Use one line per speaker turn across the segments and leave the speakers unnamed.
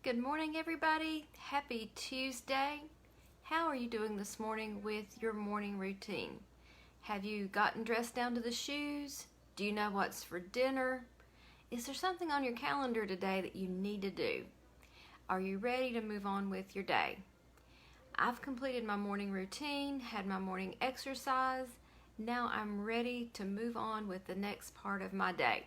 Good morning, everybody. Happy Tuesday. How are you doing this morning with your morning routine? Have you gotten dressed down to the shoes? Do you know what's for dinner? Is there something on your calendar today that you need to do? Are you ready to move on with your day? I've completed my morning routine, had my morning exercise. Now I'm ready to move on with the next part of my day.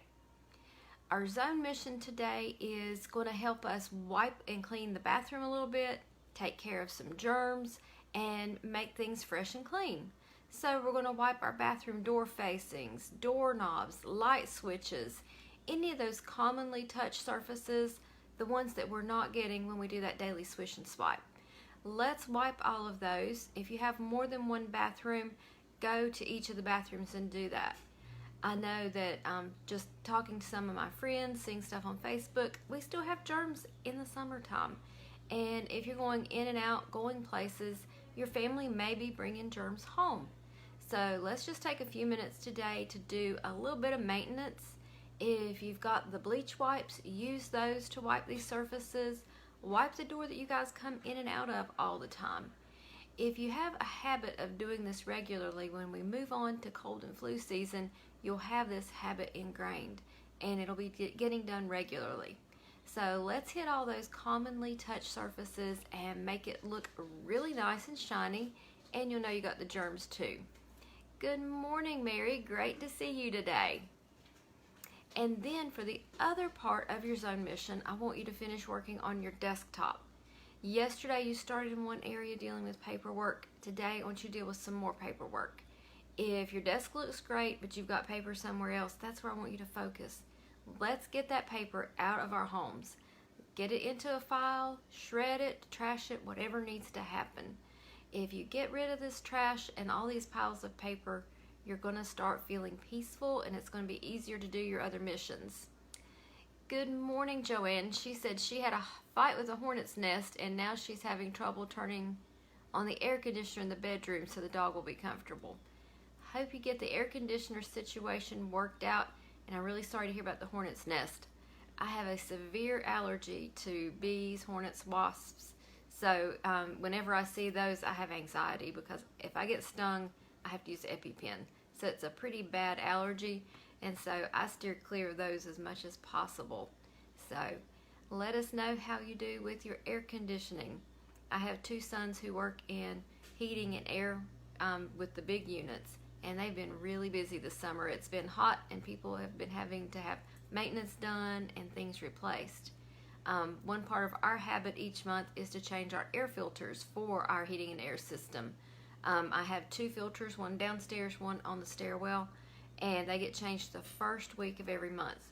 Our zone mission today is going to help us wipe and clean the bathroom a little bit, take care of some germs, and make things fresh and clean. So we're going to wipe our bathroom door facings, doorknobs, light switches, any of those commonly touched surfaces, the ones that we're not getting when we do that daily swish and swipe. Let's wipe all of those. If you have more than one bathroom, go to each of the bathrooms and do that. I know that just talking to some of my friends, seeing stuff on Facebook, we still have germs in the summertime. And if you're going in and out, going places, your family may be bringing germs home. So let's just take a few minutes today to do a little bit of maintenance. If you've got the bleach wipes, use those to wipe these surfaces. Wipe the door that you guys come in and out of all the time. If you have a habit of doing this regularly, when we move on to cold and flu season, you'll have this habit ingrained and it'll be getting done regularly. So let's hit all those commonly touched surfaces and make it look really nice and shiny, and you'll know you got the germs too. Good morning, Mary. Great to see you today. And then for the other part of your zone mission, I want you to finish working on your desktop. Yesterday you started in one area dealing with paperwork. Today I want you to deal with some more paperwork. If your desk looks great but you've got paper somewhere else, that's where I want you to focus. Let's get that paper out of our homes. Get it into a file, shred it, trash it, whatever needs to happen. If you get rid of this trash and all these piles of paper, you're going to start feeling peaceful and it's going to be easier to do your other missions. Good morning, Joanne. She said she had a fight with a hornet's nest and now she's having trouble turning on the air conditioner in the bedroom so the dog will be comfortable. Hope you get the air conditioner situation worked out, and I'm really sorry to hear about the hornet's nest. I have a severe allergy to bees, hornets, wasps, so whenever I see those I have anxiety because if I get stung I have to use EpiPen. So it's a pretty bad allergy, and so I steer clear of those as much as possible. So let us know how you do with your air conditioning. I have two sons who work in heating and air with the big units, and they've been really busy this summer. It's been hot and people have been having to have maintenance done and things replaced. One part of our habit each month is to change our air filters for our heating and air system. I have two filters, one downstairs, one on the stairwell, and they get changed the first week of every month.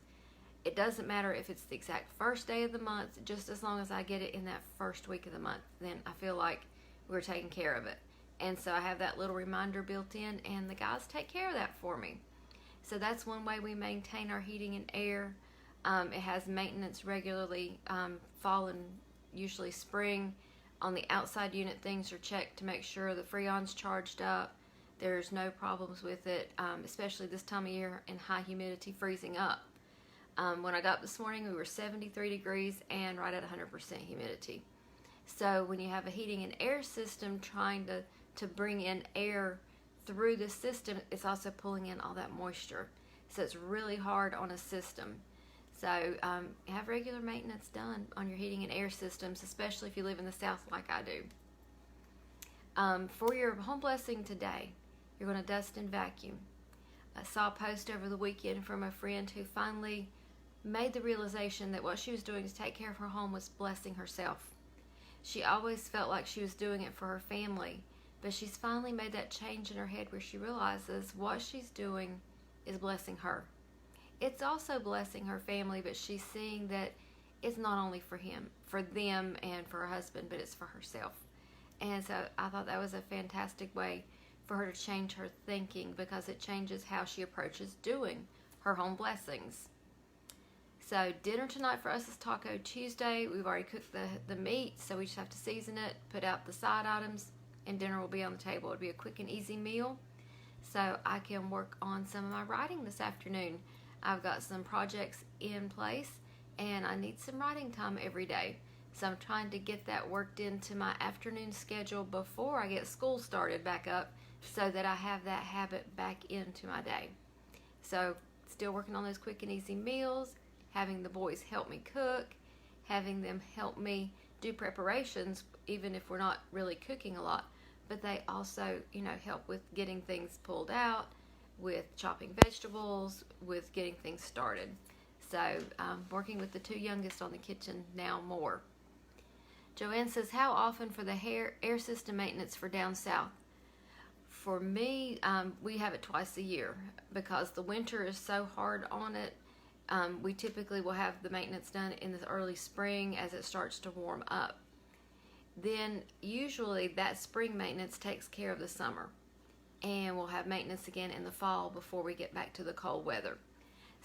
It doesn't matter if it's the exact first day of the month, just as long as I get it in that first week of the month, then I feel like we're taking care of it. And so I have that little reminder built in, and the guys take care of that for me. So that's one way we maintain our heating and air. It has maintenance regularly, fall and usually spring. On the outside unit, things are checked to make sure the Freon's charged up. There's no problems with it, especially this time of year in high humidity, freezing up. When I got up this morning, we were 73 degrees and right at 100% humidity. So when you have a heating and air system trying to bring in air through the system, it's also pulling in all that moisture. So it's really hard on a system. So have regular maintenance done on your heating and air systems, especially if you live in the South like I do. For your home blessing today, you're going to dust and vacuum. I saw a post over the weekend from a friend who finally made the realization that what she was doing to take care of her home was blessing herself. She always felt like she was doing it for her family, but she's finally made that change in her head where she realizes what she's doing is blessing her. It's also blessing her family, but she's seeing that it's not only for them and for her husband, but it's for herself. And so I thought that was a fantastic way for her to change her thinking, because it changes how she approaches doing her home blessings. So dinner tonight for us is Taco Tuesday. We've already cooked the meat, so we just have to season it, put out the side items, and dinner will be on the table. It'll be a quick and easy meal, so I can work on some of my writing this afternoon. I've got some projects in place, and I need some writing time every day. So I'm trying to get that worked into my afternoon schedule before I get school started back up so that I have that habit back into my day. So still working on those quick and easy meals, having the boys help me cook, having them help me do preparations even if we're not really cooking a lot, but they also, help with getting things pulled out, with chopping vegetables, with getting things started. So working with the two youngest on the kitchen now more. Joanne says, how often for the air system maintenance for down south? For me, we have it twice a year because the winter is so hard on it. We typically will have the maintenance done in the early spring as it starts to warm up. Then usually that spring maintenance takes care of the summer, and we'll have maintenance again in the fall before we get back to the cold weather.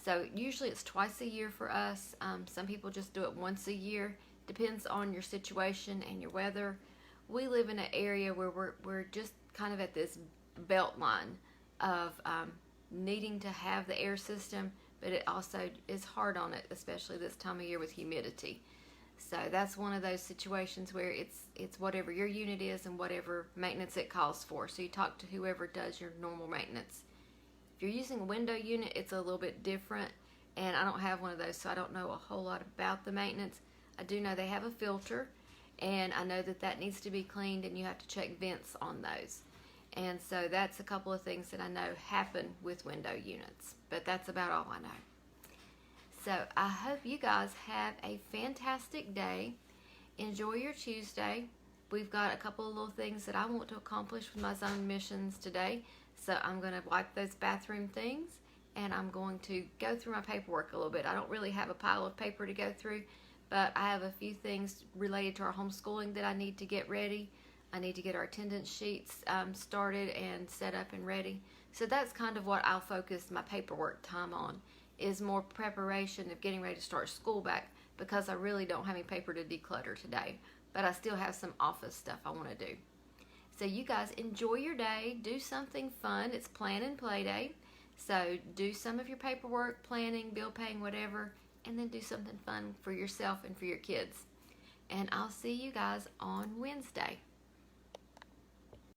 So usually it's twice a year for us. Some people just do it once a year. Depends on your situation and your weather. We live in an area where we're just kind of at this belt line of needing to have the air system, but it also is hard on it, especially this time of year with humidity. So that's one of those situations where it's whatever your unit is and whatever maintenance it calls for. So you talk to whoever does your normal maintenance. If you're using a window unit, it's a little bit different, and I don't have one of those, so I don't know a whole lot about the maintenance. I do know they have a filter, and I know that needs to be cleaned, and you have to check vents on those. And so that's a couple of things that I know happen with window units, but that's about all I know. So I hope you guys have a fantastic day. Enjoy your Tuesday. We've got a couple of little things that I want to accomplish with my zone missions today. So I'm going to wipe those bathroom things, and I'm going to go through my paperwork a little bit. I don't really have a pile of paper to go through, but I have a few things related to our homeschooling that I need to get ready. I need to get our attendance sheets started and set up and ready. So that's kind of what I'll focus my paperwork time on, is more preparation of getting ready to start school back, because I really don't have any paper to declutter today, but I still have some office stuff I want to do. So you guys enjoy your day. Do something fun. It's plan and play day. So do some of your paperwork, planning, bill paying, whatever, and then do something fun for yourself and for your kids. And I'll see you guys on Wednesday.